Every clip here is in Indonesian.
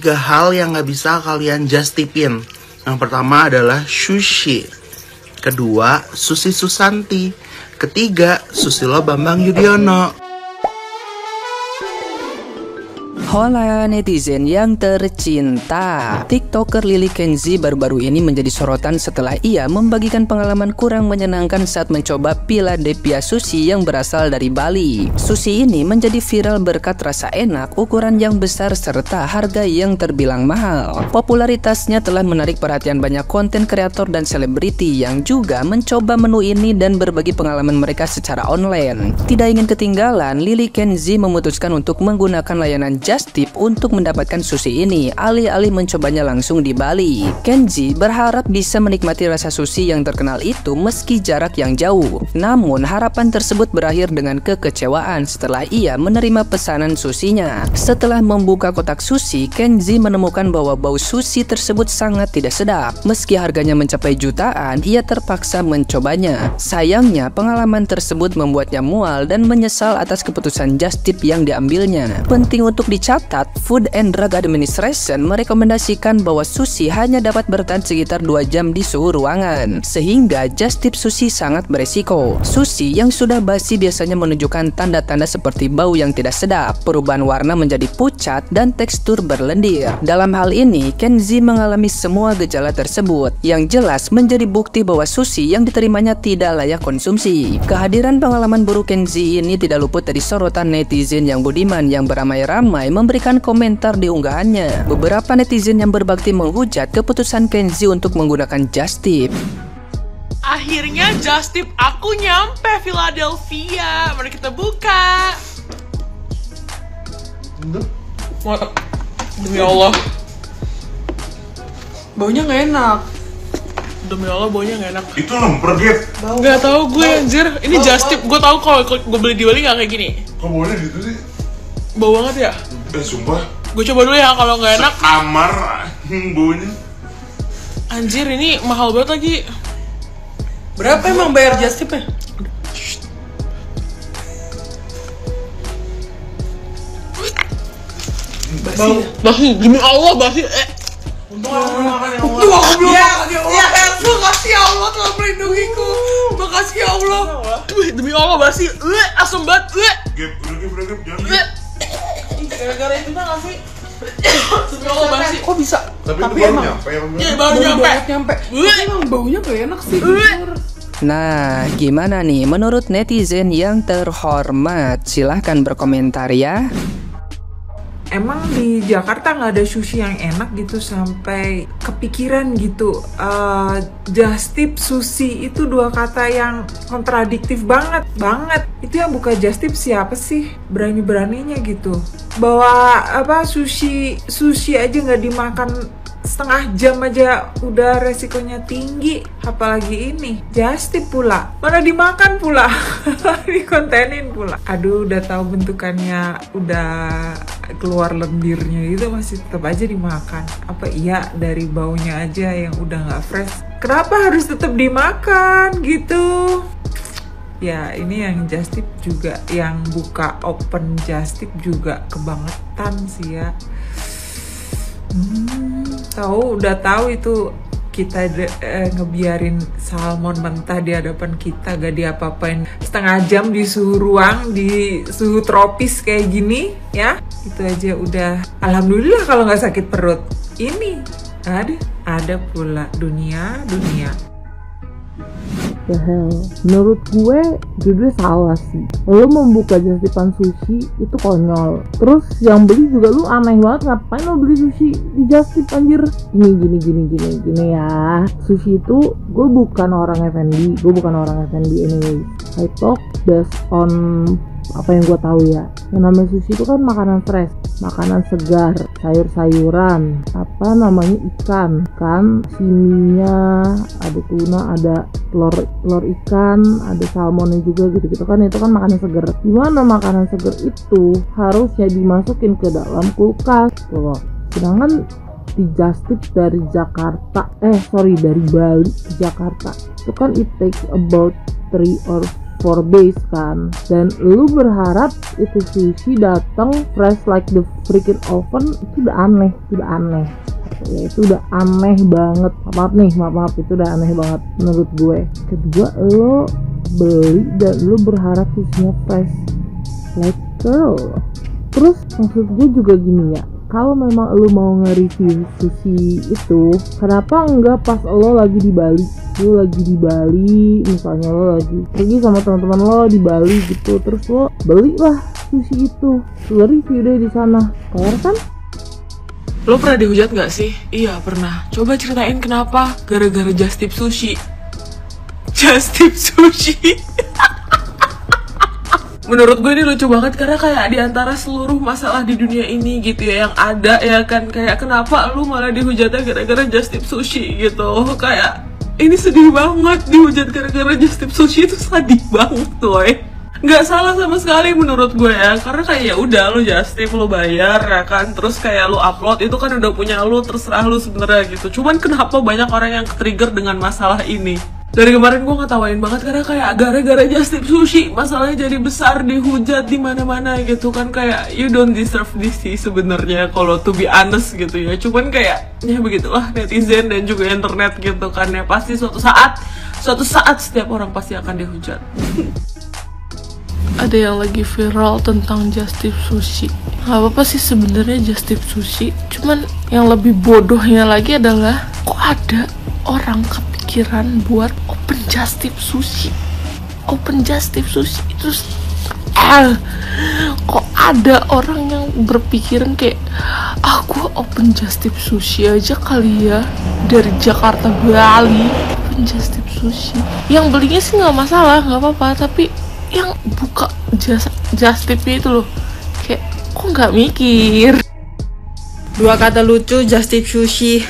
3 hal yang gak bisa kalian just tipin. Yang pertama adalah sushi. Kedua, Susi Susanti. Ketiga, Susilo Bambang Yudhoyono. Hola netizen yang tercinta, TikToker Lily Kenzi baru-baru ini menjadi sorotan setelah ia membagikan pengalaman kurang menyenangkan saat mencoba Philadelphia sushi yang berasal dari Bali. Sushi ini menjadi viral berkat rasa enak, ukuran yang besar, serta harga yang terbilang mahal. Popularitasnya telah menarik perhatian banyak konten kreator dan selebriti yang juga mencoba menu ini dan berbagi pengalaman mereka secara online. Tidak ingin ketinggalan, Lily Kenzi memutuskan untuk menggunakan layanan Just Tip untuk mendapatkan sushi ini, alih-alih mencobanya langsung di Bali. Kenzi berharap bisa menikmati rasa sushi yang terkenal itu meski jarak yang jauh. Namun harapan tersebut berakhir dengan kekecewaan setelah ia menerima pesanan sushinya. Setelah membuka kotak sushi, Kenzi menemukan bahwa bau sushi tersebut sangat tidak sedap. Meski harganya mencapai jutaan, ia terpaksa mencobanya. Sayangnya pengalaman tersebut membuatnya mual dan menyesal atas keputusan Just Tip yang diambilnya. Penting untuk dicatat, Food and Drug Administration merekomendasikan bahwa sushi hanya dapat bertahan sekitar 2 jam di suhu ruangan, sehingga Just Tip sushi sangat beresiko. Sushi yang sudah basi biasanya menunjukkan tanda-tanda seperti bau yang tidak sedap, perubahan warna menjadi pucat, dan tekstur berlendir. Dalam hal ini, Kenzi mengalami semua gejala tersebut, yang jelas menjadi bukti bahwa sushi yang diterimanya tidak layak konsumsi. Kehadiran pengalaman buruk Kenzi ini tidak luput dari sorotan netizen yang budiman yang beramai-ramai memberikan komentar di unggahannya. Beberapa netizen yang berbakti menghujat keputusan Kenzi untuk menggunakan Just Tip. Akhirnya Just Tip aku nyampe Philadelphia. Mari kita buka. Demi Allah, baunya nggak enak. Demi Allah, baunya nggak enak. Itu lemper, Gap. Nggak tahu gue, anjir. Ini Just Tip. Gue tahu kalau gue beli di Bali nggak kayak gini. Kok baunya gitu sih? Bau banget ya? Sumpah. Gue coba dulu ya, kalau nggak enak. Kamar baunya. Anjir, ini mahal banget lagi. Berapa emang bayar Just Tip-nya? Basi, demi Allah basi. Untung aku belum makan ya Allah. Untung aku belum makan ya Allah. Makasih ya Allah telah melindungiku. Makasih ya Allah. Demi Allah basi. Asem banget. Gap, udah Gap, jangan. Gara-gara itu nggak sih? Demi Allah basi. Kok bisa? Tapi Tapi itu baru emang nyampe ya. Iya, baru nyampe. Tapi emang baunya gak enak sih. Nah, gimana nih menurut netizen yang terhormat? Silahkan berkomentar ya. Emang di Jakarta nggak ada sushi yang enak gitu sampai kepikiran gitu. Just Tip sushi itu 2 kata yang kontradiktif banget. Itu yang buka Just Tip siapa sih? Berani-beraninya gitu. Bawa sushi aja nggak dimakan setengah jam aja udah resikonya tinggi, apalagi ini Just Tip pula, mana dimakan pula. Dikontenin pula. Aduh, udah tahu bentukannya udah keluar lendirnya itu masih tetap aja dimakan. Apa iya dari baunya aja yang udah nggak fresh, kenapa harus tetap dimakan gitu? Ya ini yang Just Tip juga, yang buka open Just Tip juga kebangetan sih ya. Udah tahu itu kita ngebiarin salmon mentah di hadapan kita, gak diapa-apain setengah jam di suhu ruang, di suhu tropis kayak gini ya. Itu aja udah alhamdulillah kalau nggak sakit perut. Ini ada pula dunia. The hell, menurut gue judulnya salah sih. Lo membuka Just Tipan sushi itu konyol. Terus yang beli juga lu aneh banget, ngapain lo beli sushi di Just Tip anjir? Gini ya. Sushi itu gue bukan orang F&B anyway. I talk based on apa yang gue tahu ya. Yang namanya sushi itu kan makanan fresh, makanan segar, sayur-sayuran, ikan, siminya, ada tuna, ada telur ikan, ada salmonnya juga gitu kan. Itu kan makanan segar. Gimana makanan segar itu harusnya dimasukin ke dalam kulkas loh. Sedangkan di Just Tip dari Bali ke Jakarta itu kan it takes about 3 or for days kan, dan lu berharap itu sushi datang fresh like the freaking oven, itu udah aneh. Ya itu udah aneh banget. Maaf, itu udah aneh banget menurut gue. Kedua, lo beli dan lo berharap sushinya fresh like girl. Terus maksud gue juga gini ya, kalau memang lo mau nge-review sushi itu, kenapa enggak pas lo lagi di Bali? Lo lagi di Bali, misalnya lo lagi pergi sama teman-teman lo di Bali gitu, terus lo belilah sushi itu, lo review deh di sana, kelar kan? Lo pernah dihujat gak sih? Iya pernah. Coba ceritain kenapa? Gara-gara Just Tip Sushi. Just Tip Sushi. Menurut gue ini lucu banget karena kayak diantara seluruh masalah di dunia ini gitu ya yang ada ya kan, kayak kenapa lu malah dihujatnya gara-gara Just Tip Sushi gitu. Kayak ini sedih banget, dihujat gara-gara Just Tip Sushi itu sedih banget woy. Nggak salah sama sekali menurut gue ya, karena kayak ya udah lo just tip, lo bayar ya kan, terus kayak lo upload itu kan udah punya lo, terserah lo sebenarnya gitu. Cuman kenapa banyak orang yang ke-trigger dengan masalah ini? Dari kemarin gue ngetawain banget karena kayak gara-gara Just Tip Sushi masalahnya jadi besar, dihujat di mana-mana gitu kan, kayak you don't deserve this sih sebenarnya kalau to be honest gitu ya. Cuman kayak ya begitulah netizen dan juga internet gitu kan ya, pasti suatu saat setiap orang pasti akan dihujat. Ada yang lagi viral tentang Just Tip Sushi. Gak apa-apa sih sebenarnya Just Tip Sushi, cuman yang lebih bodohnya lagi adalah kok ada orang kepikiran buat open Just Tip Sushi. Open Just Tip Sushi itu kok ada orang yang berpikiran kayak aku open Just Tip Sushi aja kali ya, dari Jakarta Bali open Just Tip Sushi. Yang belinya sih nggak masalah, nggak apa-apa, tapi yang buka Just Tip-nya itu loh, kayak kok nggak mikir. Dua kata lucu Just Tip Sushi.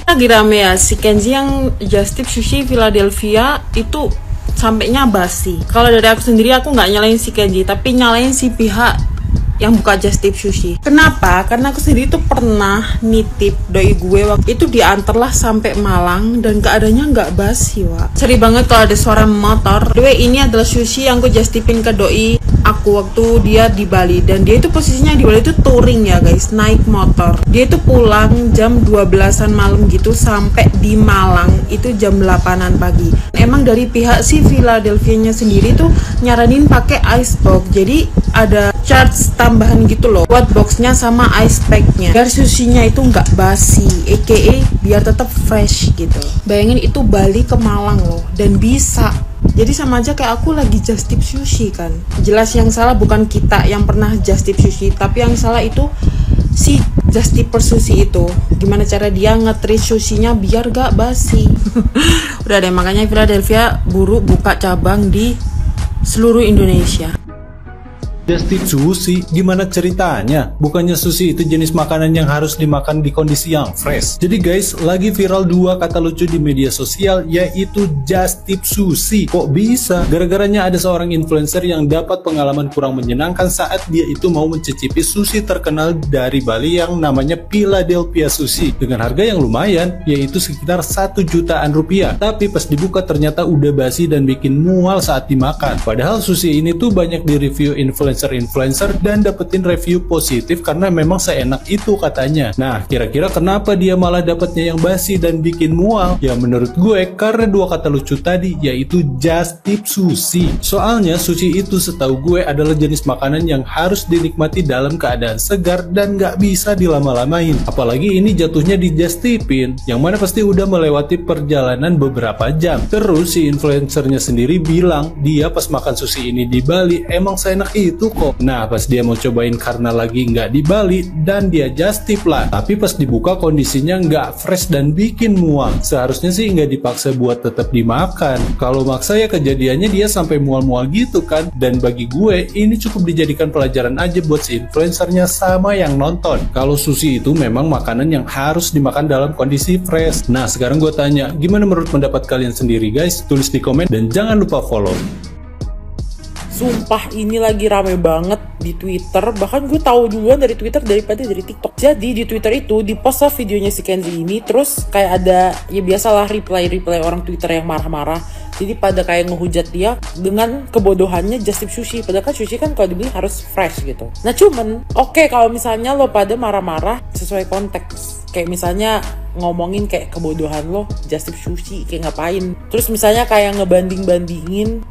Lagi rame ya si Kenzi yang Just Tip Sushi Philadelphia itu sampainya basi. Kalau dari aku sendiri aku nggak nyalain si Kenzi, tapi nyalain si pihak yang buka Just Tip Sushi. Kenapa? Karena aku sendiri tuh pernah nitip doi gue waktu itu, diantarlah sampai Malang dan keadaannya nggak basi, Wak. Seri banget kalau ada suara motor. Doi ini adalah sushi yang aku just tipin ke doi aku waktu dia di Bali, dan dia itu posisinya di Bali itu touring ya guys, naik motor. Dia itu pulang jam 12-an malam gitu, sampai di Malang itu jam 8-an pagi. Emang dari pihak si Philadelphia-nya sendiri tuh nyaranin pakai ice box, jadi ada charge tambahan gitu loh buat boxnya sama ice packnya, biar sushinya itu nggak basi, aka biar tetap fresh gitu. Bayangin itu Bali ke Malang loh, dan bisa. Jadi sama aja kayak aku lagi Just Tip Sushi kan. Jelas yang salah bukan kita yang pernah Just Tip Sushi, tapi yang salah itu si Just Tipper Sushi itu. Gimana cara dia nge-treat sushinya biar gak basi. Udah deh, makanya Philadelphia buru buka cabang di seluruh Indonesia. Just Tip Sushi, gimana ceritanya? Bukannya sushi itu jenis makanan yang harus dimakan di kondisi yang fresh. Jadi guys, lagi viral dua kata lucu di media sosial, yaitu Just Tip Sushi. Kok bisa? Gara-garanya ada seorang influencer yang dapat pengalaman kurang menyenangkan saat dia itu mau mencicipi sushi terkenal dari Bali yang namanya Philadelphia Sushi dengan harga yang lumayan, yaitu sekitar 1 jutaan rupiah. Tapi pas dibuka ternyata udah basi dan bikin mual saat dimakan. Padahal sushi ini tuh banyak di review influencer dan dapetin review positif karena memang seenak itu katanya. Nah, kira-kira kenapa dia malah dapatnya yang basi dan bikin mual? Ya menurut gue karena dua kata lucu tadi, yaitu Just Tip Sushi. Soalnya sushi itu setahu gue adalah jenis makanan yang harus dinikmati dalam keadaan segar dan gak bisa dilama-lamain. Apalagi ini jatuhnya di Just Tipin, yang mana pasti udah melewati perjalanan beberapa jam. Terus si influencernya sendiri bilang dia pas makan sushi ini di Bali emang seenak itu kok. Nah, pas dia mau cobain karena lagi nggak di Bali dan dia just tip lah, tapi pas dibuka kondisinya nggak fresh dan bikin mual. Seharusnya sih nggak dipaksa buat tetap dimakan. Kalau maksa ya kejadiannya dia sampai mual-mual gitu kan. Dan bagi gue ini cukup dijadikan pelajaran aja buat si influencernya sama yang nonton. Kalau sushi itu memang makanan yang harus dimakan dalam kondisi fresh. Nah, sekarang gue tanya, gimana menurut pendapat kalian sendiri guys? Tulis di komen dan jangan lupa follow. Sumpah ini lagi rame banget di Twitter. Bahkan gue tahu duluan dari Twitter daripada dari TikTok. Jadi di Twitter itu di post lah videonya si Kenzie ini. Terus kayak ada ya biasalah reply orang Twitter yang marah-marah. Jadi pada kayak ngehujat dia dengan kebodohannya Just Tip Sushi. Padahal kan sushi kan kalau dibeli harus fresh gitu. Nah cuman oke, kalau misalnya lo pada marah-marah sesuai konteks. Kayak misalnya ngomongin kayak kebodohan lo Just Tip Sushi kayak ngapain. Terus misalnya kayak ngebanding-bandingin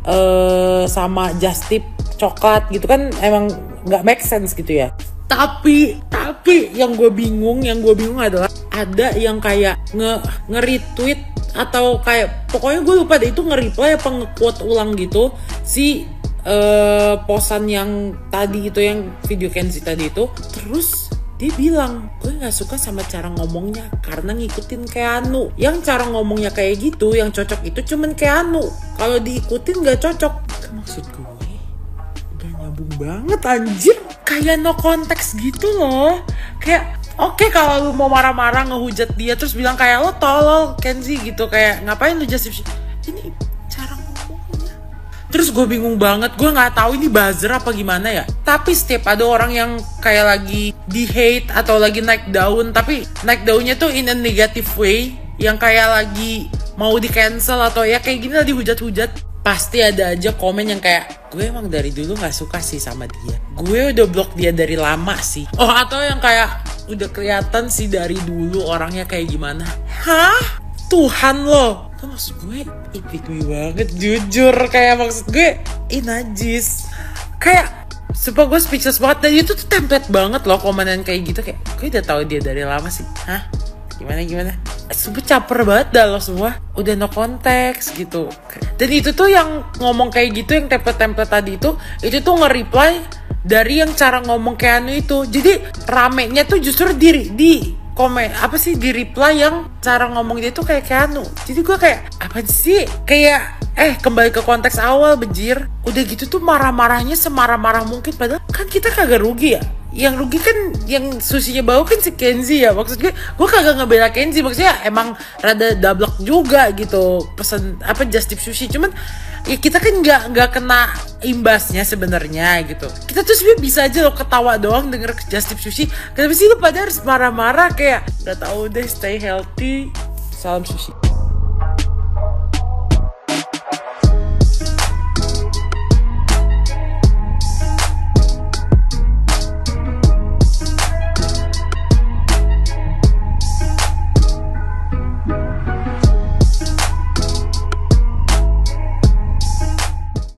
sama Just Tip coklat gitu kan emang nggak make sense gitu ya. Tapi yang gue bingung adalah ada yang kayak nge-retweet atau kayak pokoknya gue lupa deh itu nge-reply apa nge-quote ulang gitu si posan yang tadi itu, yang video Kenzie tadi itu. Terus dia bilang, gue gak suka sama cara ngomongnya karena ngikutin Keanu. Yang cara ngomongnya kayak gitu, yang cocok itu cuman Keanu. Kalau diikutin gak cocok. Maksud gue gak nyambung banget anjir. Kayak no konteks gitu loh. Kayak oke, kalau lu mau marah-marah ngehujat dia terus bilang kayak lo tolol Kenzie gitu, kayak ngapain lu Just Tip Sushi. Ini cara ngomongnya. Terus gue bingung banget, gue nggak tahu ini buzzer apa gimana ya. Tapi setiap ada orang yang kayak lagi di hate atau lagi naik daun, tapi naik daunnya tuh in a negative way, yang kayak lagi mau di cancel atau ya kayak gini lah dihujat-hujat, pasti ada aja komen yang kayak gue emang dari dulu nggak suka sih sama dia, gue udah blok dia dari lama sih. Oh atau yang kayak udah kelihatan sih dari dulu orangnya kayak gimana. Hah? Tuhan lo. Itu maksud gue gue banget jujur. Kayak maksud gue najis. Kayak sumpah gue speechless banget. Dan itu tuh template banget loh komenan kayak gitu. Kayak gue udah tahu dia dari lama sih. Hah? Gimana? Sumpah caper banget dah lo semua. Udah no konteks gitu. Dan itu tuh yang ngomong kayak gitu, yang template-template tadi itu tuh nge-reply dari yang cara ngomong Keanu itu. Jadi ramenya tuh justru di komen apa sih, di reply yang cara ngomong dia tuh kayak Keanu. Jadi gue kayak apa sih, kayak kembali ke konteks awal bejir. Udah gitu tuh marah-marahnya semarah-marah mungkin, padahal kan kita kagak rugi ya. Yang rugi kan yang susinya bau kan si Kenzie ya. Maksud gue kagak ngebela Kenzie, maksudnya emang rada dablek juga gitu pesan apa Just Tip Sushi. Cuman ya kita kan nggak kena imbasnya sebenarnya gitu. Kita tuh sebenarnya bisa aja lo ketawa doang denger Just Tip Sushi. Kenapa sih lo pada harus marah-marah? Kayak nggak tahu deh. Stay healthy, salam sushi.